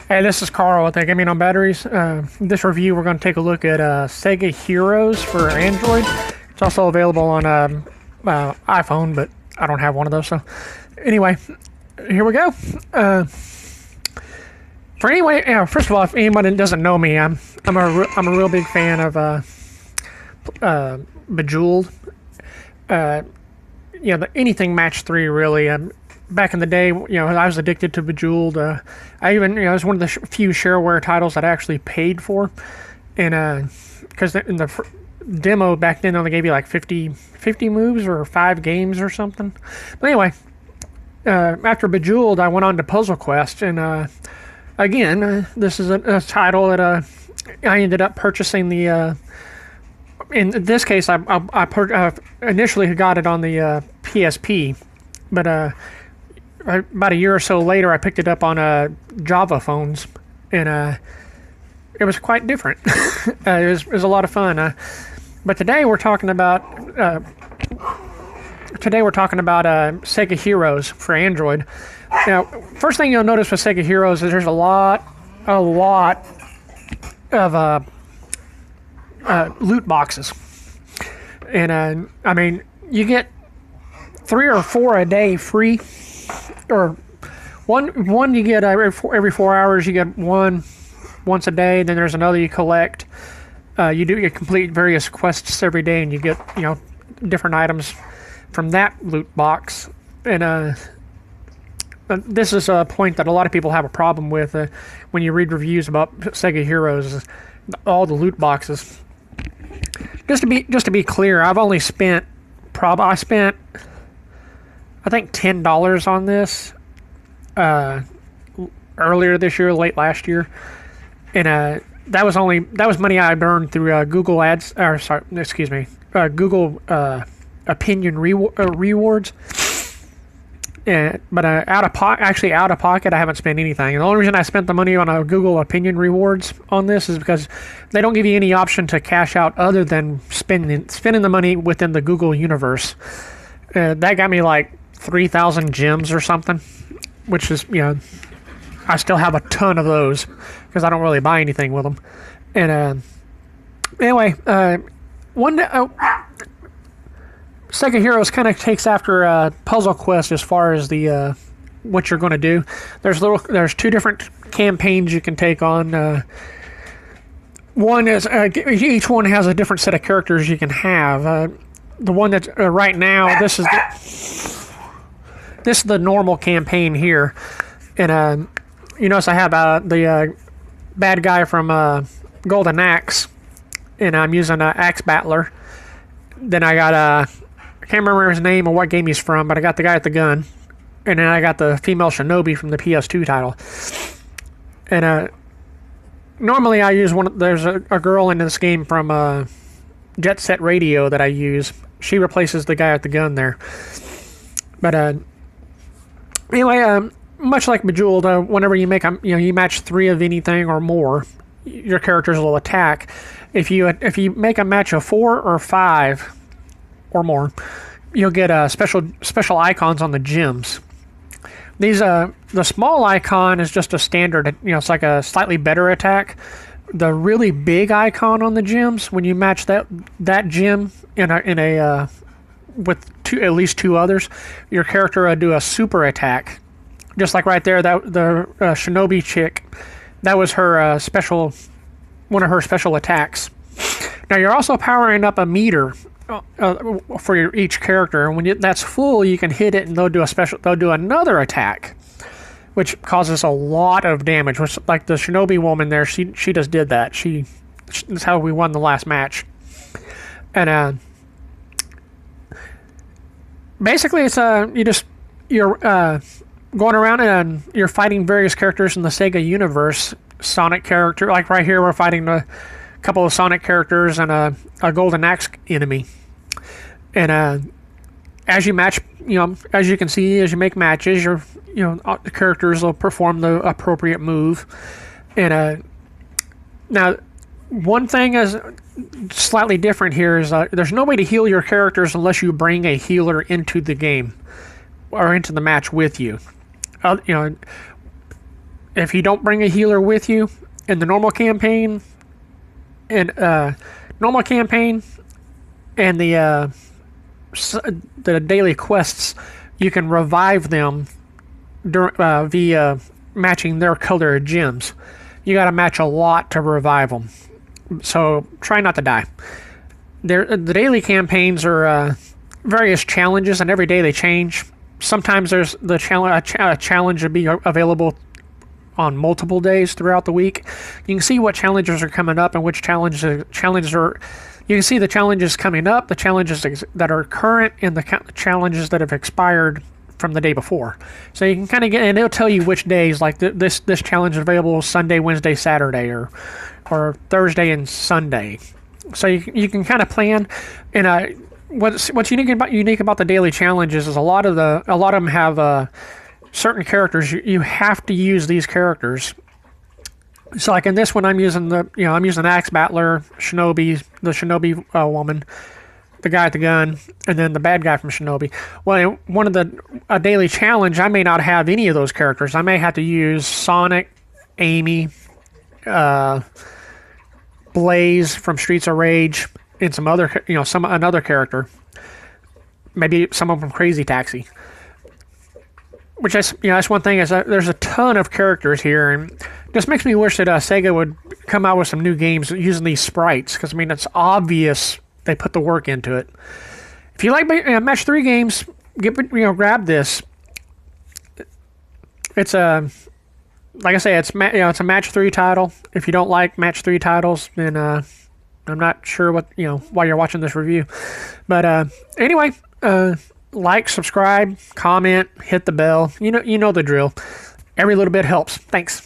Hey, this is Carl with Gaming on Batteries. This review, we're going to take a look at Sega Heroes for Android. It's also available on iPhone, but I don't have one of those. So, anyway, here we go. First of all, if anybody doesn't know me, I'm a real big fan of Bejeweled. Anything Match 3 really. Back in the day, I was addicted to Bejeweled. It was one of the few shareware titles that I actually paid for, and because in the demo back then only gave you like 50 moves or 5 games or something. But anyway, after Bejeweled, I went on to Puzzle Quest, and this is a title that I ended up purchasing the. In this case, I initially got it on the PSP, but about a year or so later, I picked it up on Java phones, and it was quite different. It was a lot of fun. But today we're talking about Sega Heroes for Android. Now, first thing you'll notice with Sega Heroes is there's a lot of loot boxes, and you get 3 or 4 a day free. Or one you get every 4 hours. You get one once a day. Then there's another you collect. You complete various quests every day, and you get different items from that loot box. And this is a point that a lot of people have a problem with when you read reviews about Sega Heroes. All the loot boxes. Just to be clear, I've only spent I think $10 on this earlier this year, late last year, and that was money I earned through Google Ads. Google Opinion rewards. But out of pocket, I haven't spent anything. And the only reason I spent the money on Google Opinion rewards on this is because they don't give you any option to cash out other than spending the money within the Google universe. That got me like 3,000 gems or something, which is, I still have a ton of those because I don't really buy anything with them. And anyway, Sega Heroes kind of takes after Puzzle Quest as far as the what you're going to do. There's 2 different campaigns you can take on. One is each one has a different set of characters you can have. The one that right now, this is the normal campaign here, and you notice I have the bad guy from Golden Axe, and I'm using Axe Battler. Then I got I can't remember his name or what game he's from, but I got the guy with the gun, and then I got the female shinobi from the PS2 title. And normally I use there's a girl in this game from Jet Set Radio that I use. She replaces the guy with the gun there. But anyway, much like Bejeweled, whenever you make you match 3 of anything or more, your characters will attack. If you make a match of 4 or 5 or more, you'll get special icons on the gems. These the small icon is just a standard. It's like a slightly better attack. The really big icon on the gems, when you match that gem in a with at least 2 others, your character will do a super attack. Just like right there, that the shinobi chick, that was her one of her special attacks. Now you're also powering up a meter for each character, and when that's full, you can hit it, and they'll do another attack, which causes a lot of damage. Which, like the shinobi woman there, she just did that. That's how we won the last match. And basically, it's you're going around and you're fighting various characters in the Sega universe. Sonic character, like right here, we're fighting a couple of Sonic characters and a Golden Axe enemy. And as you match, as you can see, as you make matches, the characters will perform the appropriate move. And now, one thing is slightly different here is there's no way to heal your characters unless you bring a healer into the game or into the match with you. if you don't bring a healer with you in the normal campaign, and the daily quests, you can revive them via matching their colored gems. You got to match a lot to revive them, so try not to die. The daily campaigns are various challenges, and every day they change. Sometimes there's a challenge to be available on multiple days throughout the week. You can see what challenges are coming up and which challenges are. You can see the challenges coming up, the challenges that are current, and the challenges that have expired from the day before. So you can kind of get, and it'll tell you which days, like this challenge is available Sunday, Wednesday, Saturday, or Thursday and Sunday. So you can kind of plan. And what's unique about the daily challenges is a lot of them have certain characters. You have to use these characters. So like in this one, I'm using Axe Battler, Shinobi, the Shinobi woman, the guy with the gun, and then the bad guy from Shinobi. Well, in one of a daily challenge, I may not have any of those characters. I may have to use Sonic, Amy, Blaze from Streets of Rage, and another character. Maybe someone from Crazy Taxi. Which that's one thing, is there's a ton of characters here, and just makes me wish that Sega would come out with some new games using these sprites, because I mean it's obvious they put the work into it. If you like Match 3 games, grab this. It's like I say, it's a Match 3 title. If you don't like Match 3 titles, then I'm not sure why you're watching this review. But anyway, like, subscribe, comment, hit the bell. You know the drill. Every little bit helps. Thanks.